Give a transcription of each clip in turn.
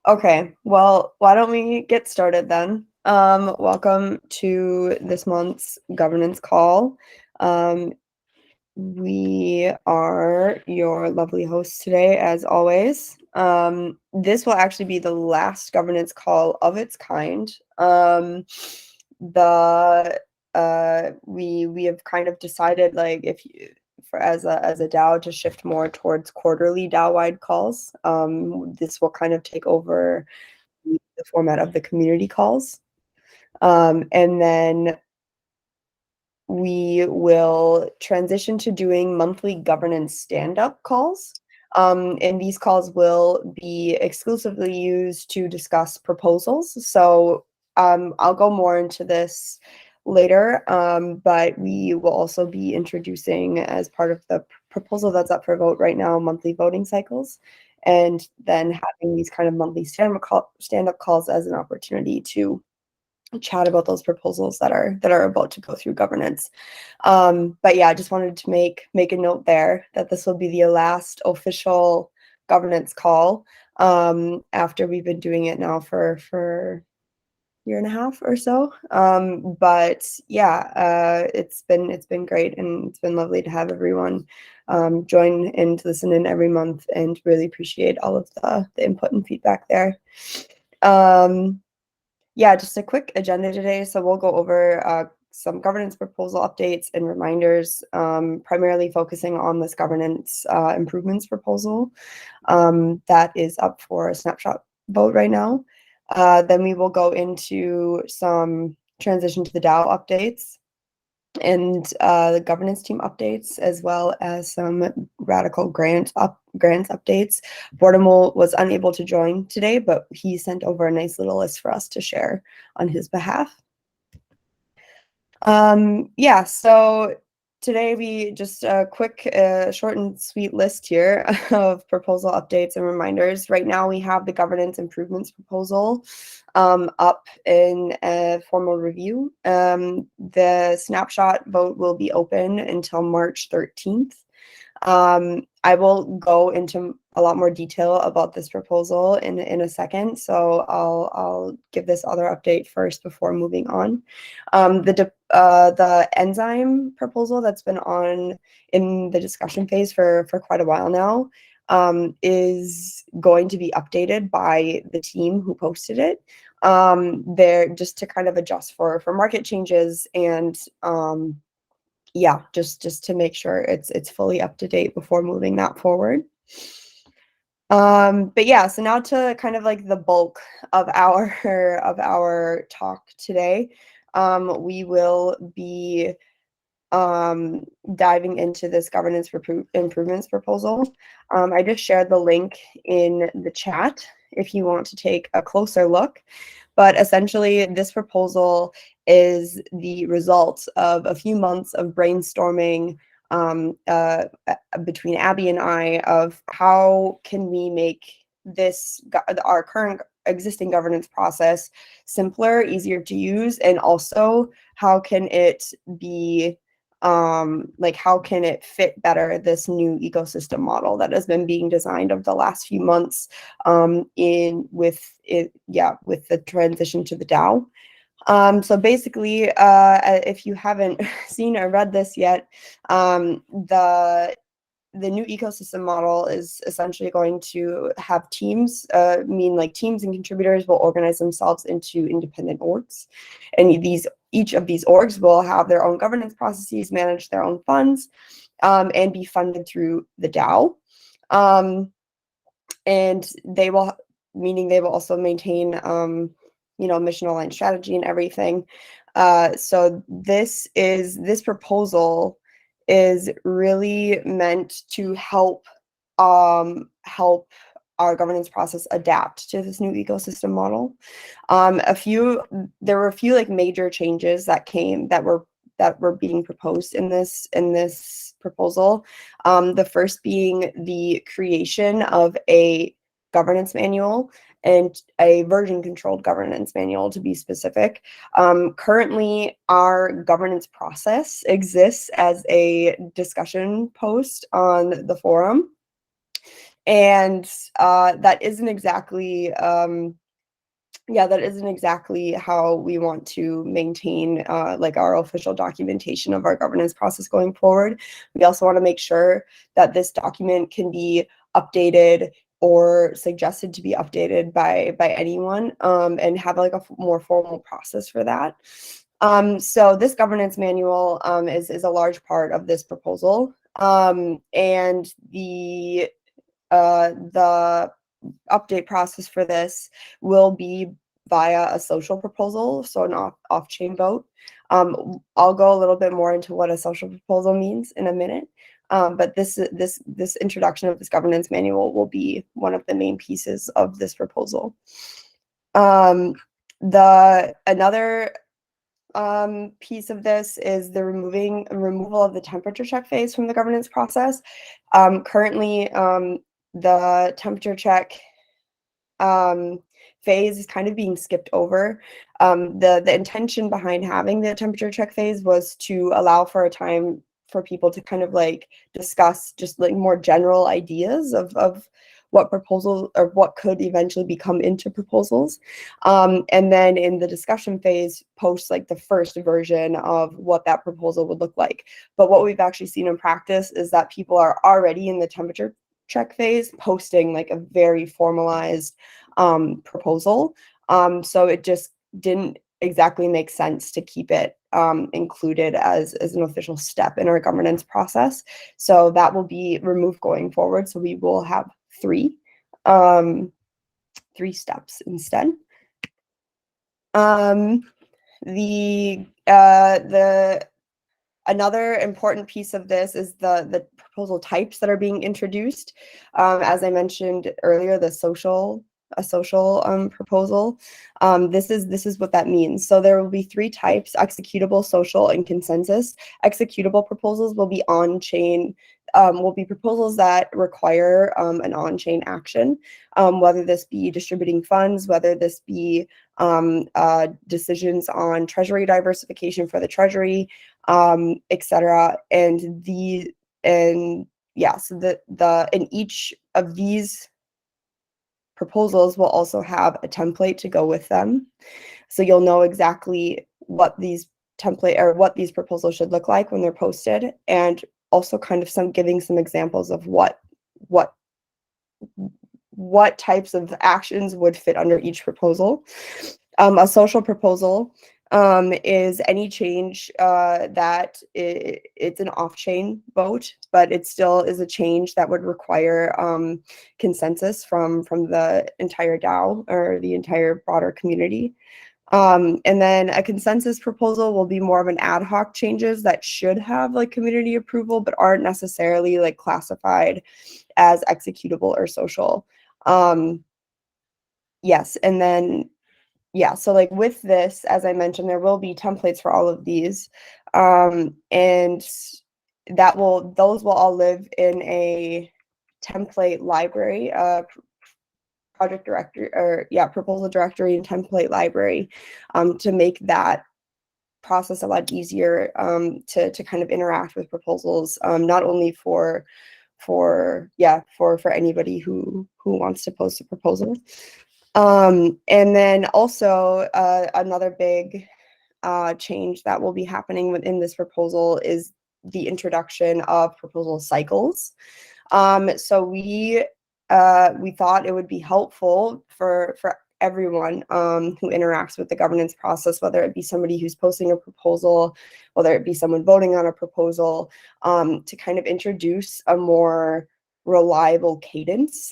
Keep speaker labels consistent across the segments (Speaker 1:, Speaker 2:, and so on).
Speaker 1: Okay, well, why don't we get started then? Welcome to this month's governance call. We are your lovely hosts today, as always. This will actually be the last governance call of its kind. We have kind of decided, like, if you as a DAO, to shift more towards quarterly DAO-wide calls. This will kind of take over the format of the community calls. And then we will transition to doing monthly governance stand-up calls. And these calls will be exclusively used to discuss proposals. So I'll go more into this later, but we will also be introducing, as part of the proposal that's up for vote right now, monthly voting cycles, and then having these kind of monthly stand-up calls as an opportunity to chat about those proposals that are about to go through governance. But yeah, I just wanted to make a note there that this will be the last official governance call, after we've been doing it now for a year and a half or so. But yeah, it's been great, and it's been lovely to have everyone join and to listen in every month, and really appreciate all of the input and feedback there. Yeah, just a quick agenda today. So we'll go over some governance proposal updates and reminders, primarily focusing on this governance improvements proposal that is up for a snapshot vote right now. Then we will go into some transition to the DAO updates and the governance team updates, as well as some Radicle grants updates. Bordemal was unable to join today, but he sent over a nice little list for us to share on his behalf. Yeah, so today we just a quick, short and sweet list here of proposal updates and reminders. Right now we have the governance improvements proposal up in a formal review. The snapshot vote will be open until March 13th. I will go into a lot more detail about this proposal in a second, so I'll give this other update first before moving on. The enzyme proposal that's been on in the discussion phase for quite a while now is going to be updated by the team who posted it. They're just to kind of adjust for market changes, and yeah, just to make sure it's fully up to date before moving that forward. But yeah, so now to kind of like the bulk of our talk today. We will be diving into this governance improvements proposal. I just shared the link in the chat if you want to take a closer look. But essentially, this proposal is the result of a few months of brainstorming between Abby and I of how can we make our current existing governance process simpler, easier to use, and also how can it be like how can it fit better this new ecosystem model that has been being designed over the last few months with the transition to the DAO. So basically, if you haven't seen or read this yet, the new ecosystem model is essentially going to have teams, like teams and contributors will organize themselves into independent orgs. And each of these orgs will have their own governance processes, manage their own funds, and be funded through the DAO. And they will also maintain, mission aligned strategy and everything. So this proposal is really meant to help our governance process adapt to this new ecosystem model. There were a few like major changes that were being proposed in this proposal. The first being the creation of a governance manual, and a version controlled governance manual, to be specific. Currently, our governance process exists as a discussion post on the forum. And that isn't exactly that isn't exactly how we want to maintain like our official documentation of our governance process going forward. We also want to make sure that this document can be updated or suggested to be updated by anyone, and have like a more formal process for that. So this governance manual is a large part of this proposal, and the update process for this will be via a social proposal, so an off-chain vote. I'll go a little bit more into what a social proposal means in a minute, but this introduction of this governance manual will be one of the main pieces of this proposal. Another piece of this is the removal of the temperature check phase from the governance process. Currently, the temperature check phase is kind of being skipped over. The intention behind having the temperature check phase was to allow for a time for people to kind of like discuss just like more general ideas of what proposals or what could eventually become into proposals. And then in the discussion phase, post like the first version of what that proposal would look like. But what we've actually seen in practice is that people are already in the temperature check phase posting like a very formalized proposal. So it just didn't exactly make sense to keep it included as an official step in our governance process. So that will be removed going forward. So we will have three steps instead. Another important piece of this is the proposal types that are being introduced. As I mentioned earlier, a social proposal. This is what that means. So there will be three types: executable, social, and consensus. Executable proposals will be on-chain, will be proposals that require an on-chain action, whether this be distributing funds, whether this be decisions on treasury diversification for the treasury, etc. And each of these proposals will also have a template to go with them. So you'll know exactly what these proposals should look like when they're posted, and also kind of giving some examples of what types of actions would fit under each proposal. A social proposal is any change that it's an off-chain vote, but it still is a change that would require consensus from the entire DAO or the entire broader community. And then a consensus proposal will be more of an ad hoc changes that should have like community approval, but aren't necessarily like classified as executable or social. Yes, and then so like with this, as I mentioned, there will be templates for all of these, and those will all live in a template library, project directory, or proposal directory and template library, to make that process a lot easier to kind of interact with proposals, not only for anybody who wants to post a proposal. And then also another big change that will be happening within this proposal is the introduction of proposal cycles. So we thought it would be helpful for everyone who interacts with the governance process, whether it be somebody who's posting a proposal, whether it be someone voting on a proposal, to kind of introduce a more reliable cadence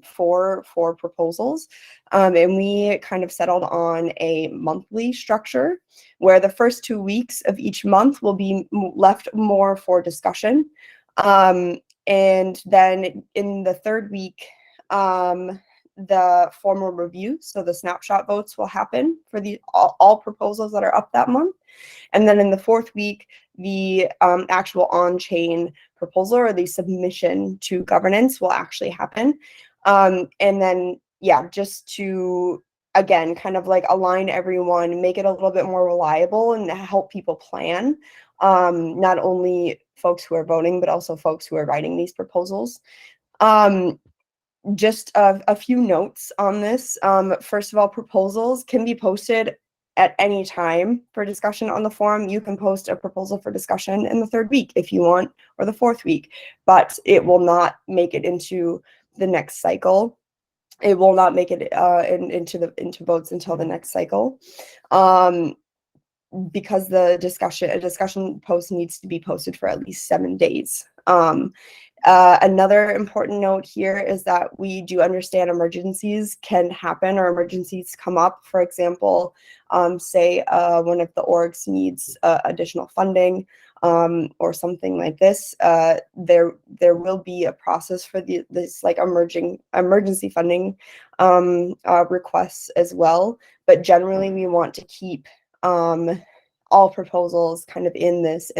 Speaker 1: for proposals. And we kind of settled on a monthly structure where the first 2 weeks of each month will be left more for discussion. And then in the third week, the formal review, so the snapshot votes will happen for all proposals that are up that month. And then in the fourth week, the actual on-chain proposal or the submission to governance will actually happen. And then, just to, again, kind of like align everyone, make it a little bit more reliable and help people plan, not only folks who are voting, but also folks who are writing these proposals. just a few notes on this. First of all, proposals can be posted at any time for discussion on the forum. You can post a proposal for discussion in the 3rd week if you want, or the 4th week, but it will not make it into the next cycle. It will not make it into votes until the next cycle, because a discussion post needs to be posted for at least 7 days. Another important note here is that we do understand emergencies can happen, or emergencies come up. For example, say one of the orgs needs additional funding, or something like this. There will be a process for this like emergency funding requests as well. But generally, we want to keep all proposals kind of in this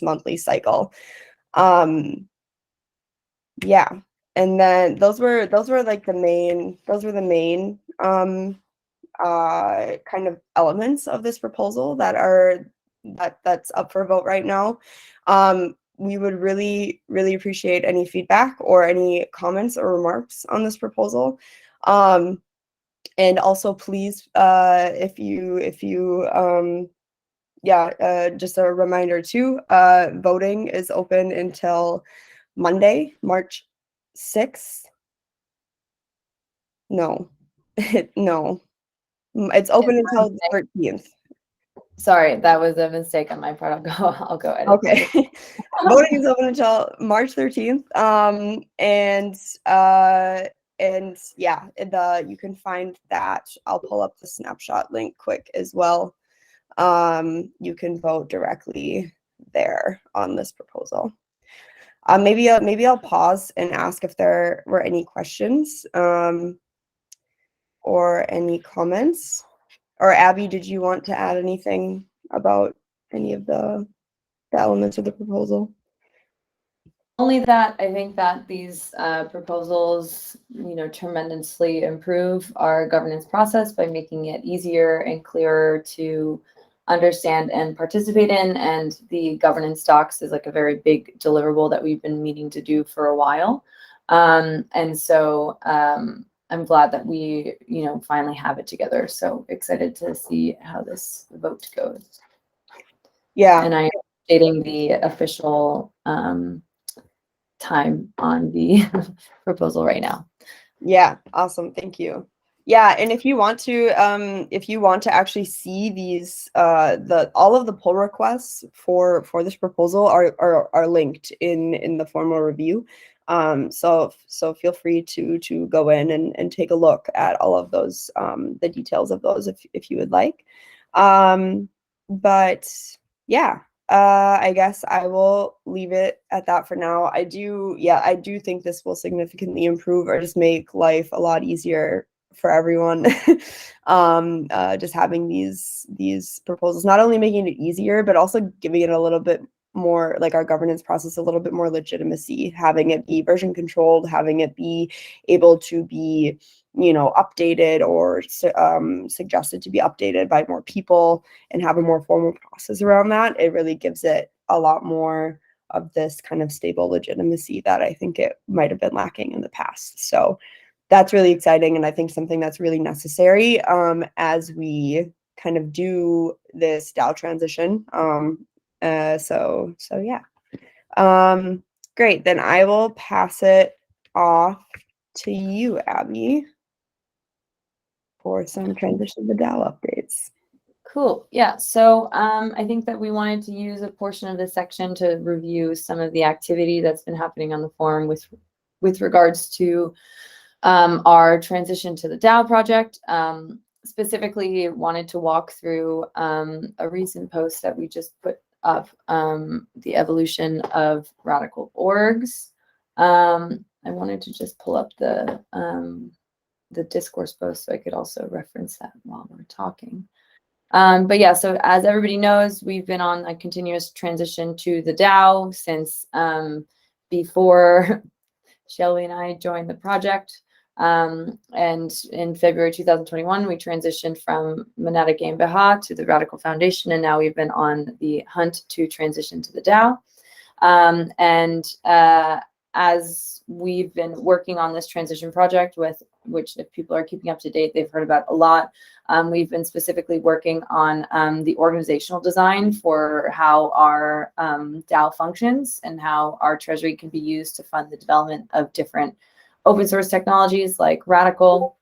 Speaker 1: monthly cycle. Yeah, and then those were like the main kind of elements of this proposal that's up for vote right now. We would really appreciate any feedback or any comments or remarks on this proposal. And also please, if you just a reminder too, voting is open until Monday, March 6th. No, no, it's open until the 13th.
Speaker 2: Sorry, that was a mistake on my part. I'll go edit.
Speaker 1: Okay. Voting is open until March 13th. And yeah, you can find that. I'll pull up the snapshot link quick as well. You can vote directly there on this proposal. Maybe I'll pause and ask if there were any questions or any comments. Or Abby, did you want to add anything about any of the elements of the proposal?
Speaker 2: Only that I think that these proposals, tremendously improve our governance process by making it easier and clearer to understand and participate in. And the governance docs is like a very big deliverable that we've been meaning to do for a while. And so I'm glad that we, finally have it together. So excited to see how this vote goes.
Speaker 1: Yeah.
Speaker 2: And I'm stating the official time on the proposal right now.
Speaker 1: Yeah, awesome. Thank you. Yeah, and if you want to actually see these all of the pull requests for this proposal are linked in the formal review. So feel free to go in and take a look at all of those, the details of those if you would like. But yeah, I guess I will leave it at that for now. I do think this will significantly improve or just make life a lot easier for everyone. Just having these proposals, not only making it easier, but also giving it a little bit more, like our governance process, a little bit more legitimacy, having it be version controlled, having it be able to be, updated or suggested to be updated by more people and have a more formal process around that. It really gives it a lot more of this kind of stable legitimacy that I think it might have been lacking in the past. So that's really exciting, and I think something that's really necessary as we kind of do this DAO transition. So yeah. Great. Then I will pass it off to you, Abby, for some transition to DAO updates.
Speaker 2: Cool. Yeah. So I think that we wanted to use a portion of this section to review some of the activity that's been happening on the forum with regards to our transition to the DAO project. Specifically wanted to walk through a recent post that we just put up, the evolution of Radicle orgs. I wanted to just pull up the discourse post so I could also reference that while we're talking. But yeah, so as everybody knows, we've been on a continuous transition to the DAO since before Shelby and I joined the project. And in February 2021, we transitioned from Monadic GmbH to the Radicle Foundation, and now we've been on the hunt to transition to the DAO. as we've been working on this transition project, with which, if people are keeping up to date, they've heard about a lot. We've been specifically working on the organizational design for how our DAO functions and how our treasury can be used to fund the development of different open source technologies like Radicle,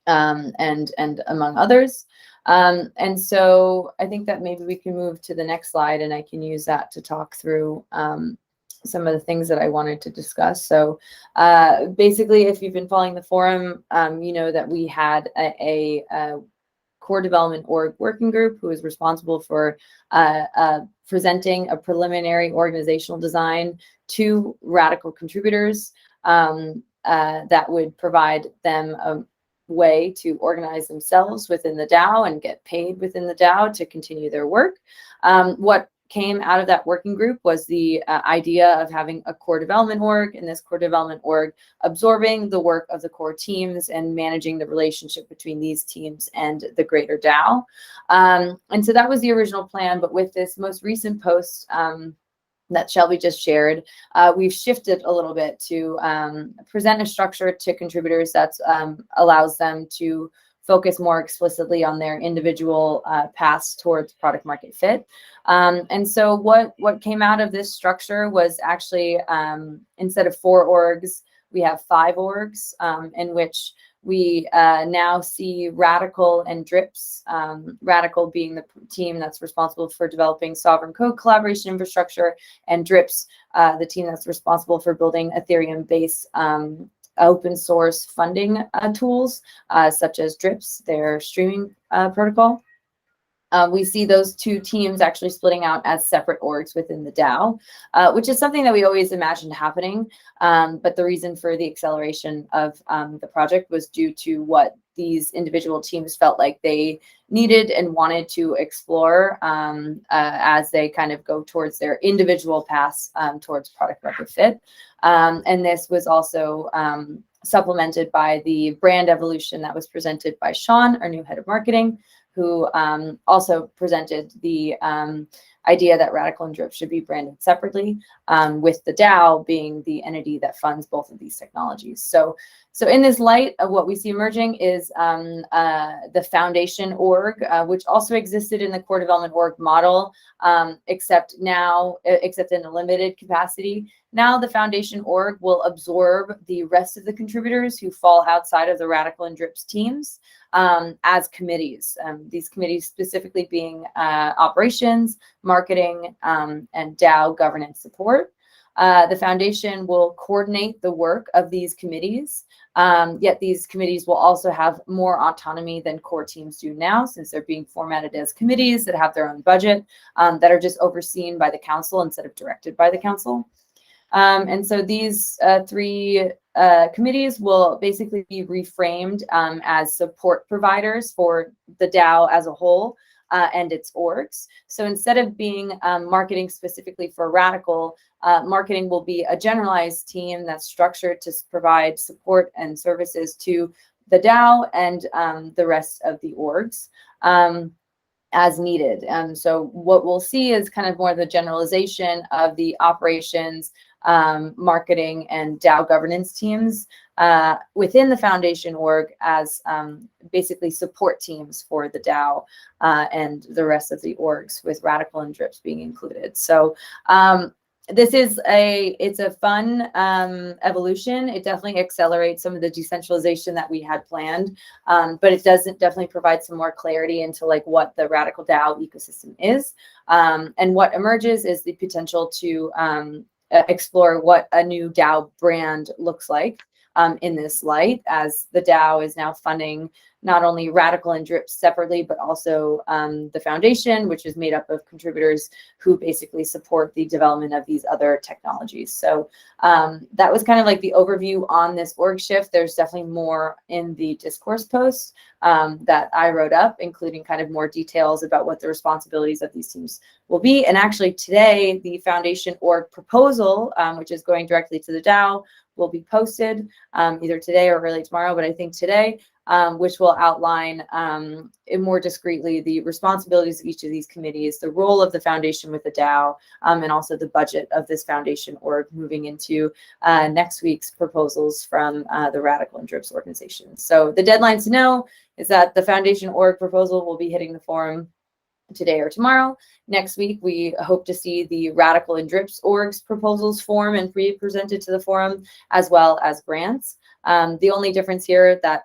Speaker 2: and among others. And so I think that maybe we can move to the next slide, and I can use that to talk through some of the things that I wanted to discuss. So basically, if you've been following the forum, you know that we had a core development org working group who is responsible for presenting a preliminary organizational design to Radicle contributors that would provide them a way to organize themselves within the DAO and get paid within the DAO to continue their work. What came out of that working group was the idea of having a core development org, and this core development org absorbing the work of the core teams and managing the relationship between these teams and the greater DAO. And so that was the original plan, but with this most recent post that Shelby just shared, we've shifted a little bit to present a structure to contributors that allows them to focus more explicitly on their individual paths towards product market fit. And so what came out of this structure was actually, instead of 4 orgs, we have 5 orgs, in which we now see Radicle and Drips, Radicle being the team that's responsible for developing sovereign code collaboration infrastructure, and Drips, the team that's responsible for building Ethereum-based open source funding tools, such as Drips, their streaming protocol. We see those 2 teams actually splitting out as separate orgs within the DAO, which is something that we always imagined happening. But the reason for the acceleration of the project was due to what these individual teams felt like they needed and wanted to explore as they kind of go towards their individual paths towards product market fit. And this was also supplemented by the brand evolution that was presented by Sean, our new head of marketing, who also presented the idea that Radicle and Drip should be branded separately, with the DAO being the entity that funds both of these technologies. So in this light, of what we see emerging is the foundation org, which also existed in the core development org model, except in a limited capacity. Now the foundation org will absorb the rest of the contributors who fall outside of the Radicle and Drips teams as committees. These committees specifically being operations, marketing, and DAO governance support. The foundation will coordinate the work of these committees, yet these committees will also have more autonomy than core teams do now, since they're being formatted as committees that have their own budget, that are just overseen by the council instead of directed by the council. And so these 3 committees will basically be reframed as support providers for the DAO as a whole and its orgs. So instead of being marketing specifically for Radicle, marketing will be a generalized team that's structured to provide support and services to the DAO and the rest of the orgs as needed. So what we'll see is kind of more the generalization of the operations, marketing, and DAO governance teams within the foundation org as basically support teams for the DAO and the rest of the orgs, with Radicle and Drips being included. So this is it's a fun evolution. It definitely accelerates some of the decentralization that we had planned, but it doesn't definitely provide some more clarity into like what the Radicle DAO ecosystem is. And what emerges is the potential to explore what a new DAO brand looks like in this light, as the DAO is now funding not only Radicle and Drip separately, but also the foundation, which is made up of contributors who basically support the development of these other technologies. So that was kind of like the overview on this org shift. There's definitely more in the discourse post that I wrote up, including kind of more details about what the responsibilities of these teams will be. And actually today, the foundation org proposal, which is going directly to the DAO, will be posted either today or early tomorrow, but I think today. which will outline more discreetly the responsibilities of each of these committees, the role of the foundation with the DAO, and also the budget of this foundation org moving into next week's proposals from the Radicle and DRIPS organizations. So the deadlines to know is that the foundation org proposal will be hitting the forum today or tomorrow. Next week, we hope to see the Radicle and DRIPS orgs proposals form and pre-presented to the forum, as well as grants. The only difference here that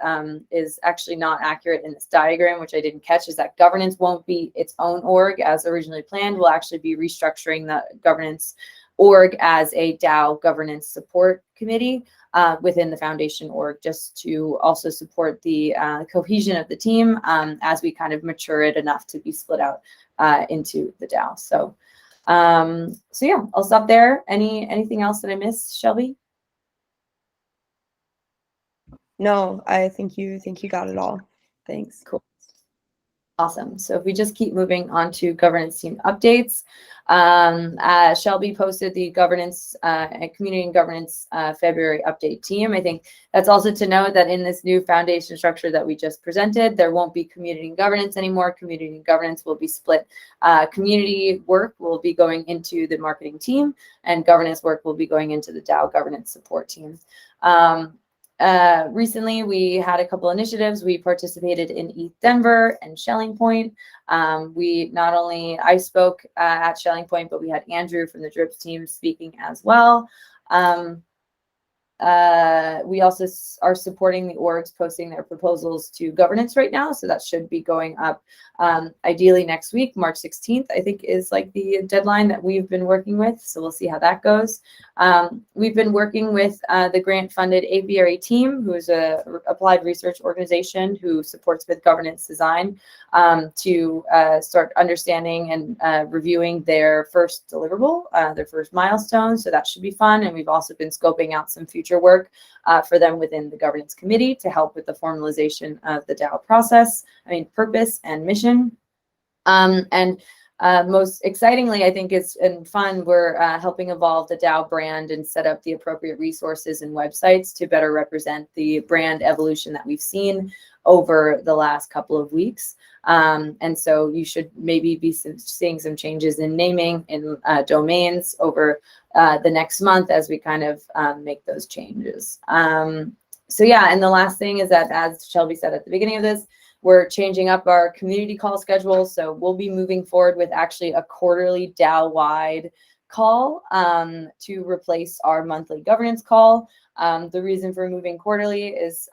Speaker 2: is actually not accurate in this diagram, which I didn't catch, is that governance won't be its own org as originally planned. We'll actually be restructuring the governance org as a DAO governance support committee within the foundation org, just to also support the cohesion of the team as we kind of mature it enough to be split out into the DAO. So, so yeah, I'll stop there. Anything else that I missed, Shelby?
Speaker 1: No, I think you got it all. Thanks.
Speaker 2: Cool. Awesome. So if we just keep moving on to governance team updates, Shelby posted the governance and community and governance February update team. I think that's also to note that in this new foundation structure that we just presented, there won't be community and governance anymore. Community and governance will be split. Community work will be going into the marketing team, and governance work will be going into the DAO governance support team. Recently, we had a couple initiatives. We participated in ETH Denver and Shelling Point. I spoke at Shelling Point, but we had Andrew from the DRIPS team speaking as well. We also are supporting the orgs posting their proposals to governance right now. So that should be going up ideally next week. March 16th, I think, is like the deadline that we've been working with. So we'll see how that goes. We've been working with the grant-funded apiary team, who is a applied research organization who supports with governance design, to start understanding and reviewing their first deliverable, their first milestone. So that should be fun. And we've also been scoping out some future work for them within the governance committee to help with the formalization of the DAO process, purpose and mission. Most excitingly, I think it's and fun, we're helping evolve the DAO brand and set up the appropriate resources and websites to better represent the brand evolution that we've seen over the last couple of weeks. And so you should maybe be seeing some changes in naming and domains over the next month as we kind of make those changes. So yeah, and the last thing is that, as Shelby said at the beginning of this, we're changing up our community call schedule. So we'll be moving forward with actually a quarterly DAO-wide call to replace our monthly governance call. The reason for moving quarterly is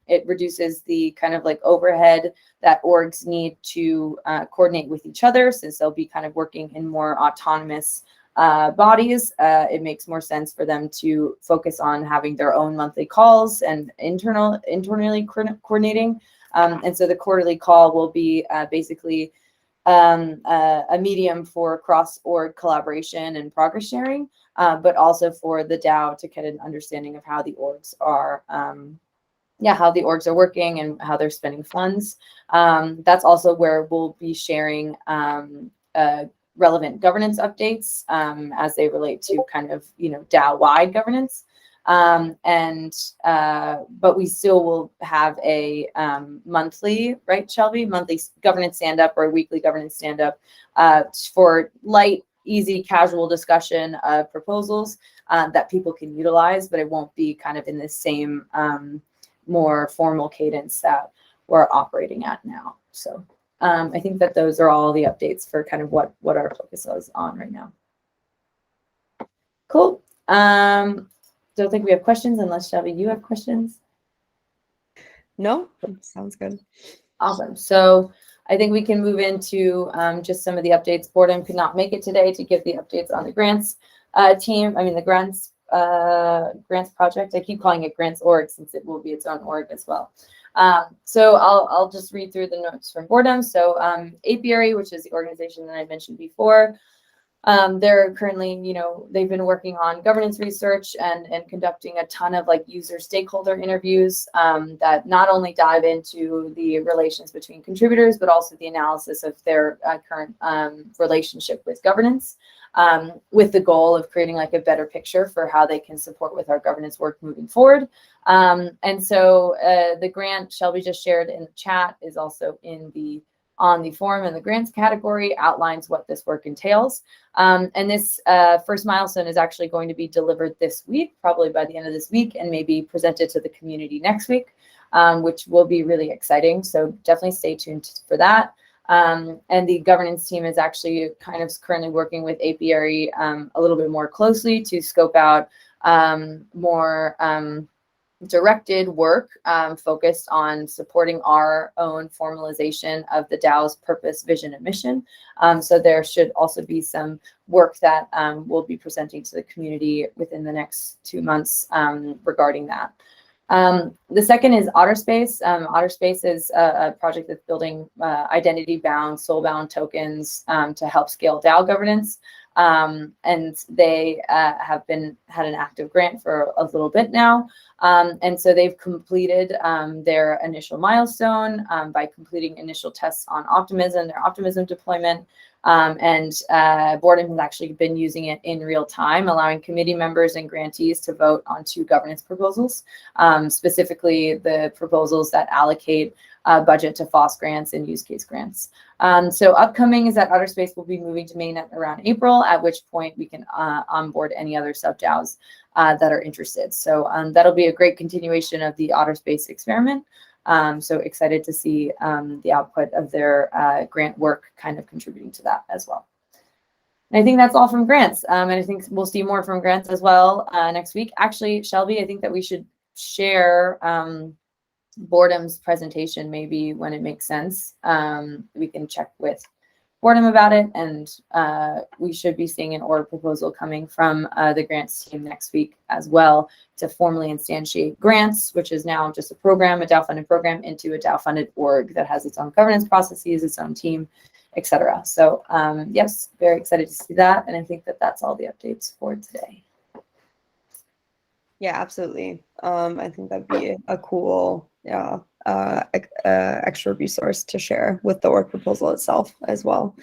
Speaker 2: it reduces the kind of like overhead that orgs need to coordinate with each other, since they'll be kind of working in more autonomous bodies. It makes more sense for them to focus on having their own monthly calls and internally coordinating. And so the quarterly call will be basically a medium for cross-org collaboration and progress sharing, but also for the DAO to get an understanding of how the orgs are, how the orgs are working and how they're spending funds. That's also where we'll be sharing relevant governance updates as they relate to kind of, DAO-wide governance. But we still will have a monthly, right, Shelby? Monthly governance stand-up or weekly governance stand-up for light, easy, casual discussion of proposals that people can utilize, but it won't be kind of in the same more formal cadence that we're operating at now. So I think that those are all the updates for kind of what our focus is on right now. Cool. Don't think we have questions, unless, Shelby, you have questions?
Speaker 1: No, sounds good.
Speaker 2: Awesome. So I think we can move into just some of the updates. Boredom could not make it today to give the updates on the grants team. The grants project. I keep calling it grants org since it will be its own org as well. So I'll just read through the notes from Boredom. So apiary, which is the organization that I mentioned before, They're currently, they've been working on governance research and conducting a ton of like user stakeholder interviews that not only dive into the relations between contributors, but also the analysis of their current relationship with governance, with the goal of creating like a better picture for how they can support with our governance work moving forward. And so the grant Shelby just shared in the chat is also on the forum, and the grants category outlines what this work entails. And this first milestone is actually going to be delivered this week, probably by the end of this week, and maybe presented to the community next week, which will be really exciting. So definitely stay tuned for that. And the governance team is actually kind of currently working with Apiary a little bit more closely to scope out more directed work focused on supporting our own formalization of the DAO's purpose, vision, and mission. So there should also be some work that we'll be presenting to the community within the next 2 months regarding that. The second is OtterSpace. OtterSpace is a project that's building identity-bound, soul-bound tokens to help scale DAO governance. And they have had an active grant for a little bit now. And so they've completed their initial milestone by completing initial tests on Optimism, their Optimism deployment. And Boredom has actually been using it in real time, allowing committee members and grantees to vote on 2 governance proposals, specifically the proposals that allocate budget to FOSS grants and use case grants. So upcoming is that OtterSpace will be moving to mainnet around April, at which point we can onboard any other sub-DAOs that are interested. So that'll be a great continuation of the OtterSpace experiment. So excited to see the output of their grant work kind of contributing to that as well. And I think that's all from grants. And I think we'll see more from grants as well next week. Actually, Shelby, I think that we should share Boredom's presentation maybe when it makes sense. We can check with Boredom about it, and we should be seeing an org proposal coming from the grants team next week as well to formally instantiate grants, which is now just a program, a DAO-funded program, into a DAO-funded org that has its own governance processes, its own team, etc. So yes, very excited to see that, and I think that that's all the updates for today.
Speaker 1: Yeah, absolutely. I think that'd be a cool, extra resource to share with the org proposal itself as well.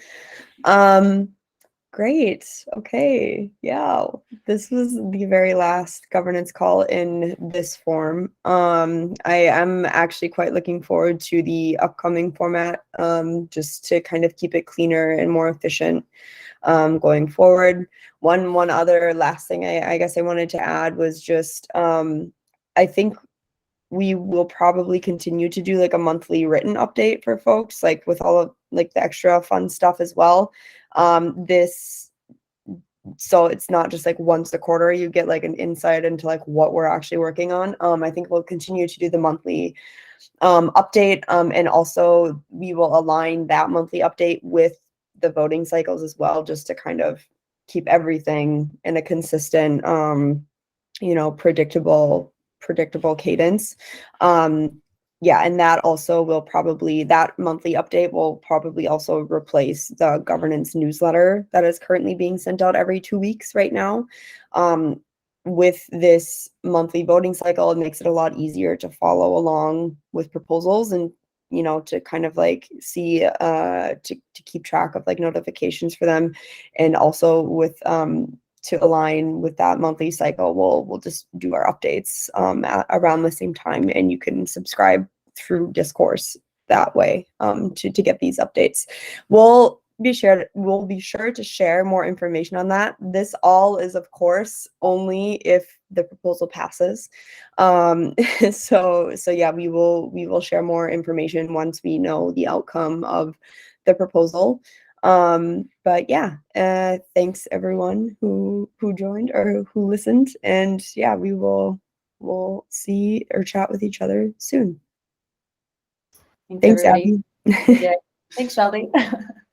Speaker 1: Great. Okay. Yeah, this was the very last governance call in this form. I am actually quite looking forward to the upcoming format, just to kind of keep it cleaner and more efficient going forward. One other last thing I guess I wanted to add was just I think we will probably continue to do like a monthly written update for folks, like with all of like the extra fun stuff as well. So it's not just like once a quarter you get like an insight into like what we're actually working on. I think we'll continue to do the monthly update, and also we will align that monthly update with the voting cycles as well, just to kind of keep everything in a consistent, predictable cadence. Yeah, and that also will that monthly update will probably also replace the governance newsletter that is currently being sent out every 2 weeks right now. With this monthly voting cycle, it makes it a lot easier to follow along with proposals and to kind of like see to keep track of like notifications for them, and also with to align with that monthly cycle, we'll just do our updates around the same time, and you can subscribe through Discourse that way to get these updates. We'll be sure to share more information on that. This all is, of course, only if the proposal passes. So yeah, we will share more information once we know the outcome of the proposal. But yeah, thanks everyone who joined or who listened, and yeah, we'll see or chat with each other soon.
Speaker 2: Thanks everybody.
Speaker 1: Abby.
Speaker 2: Yeah. Thanks, Shelby.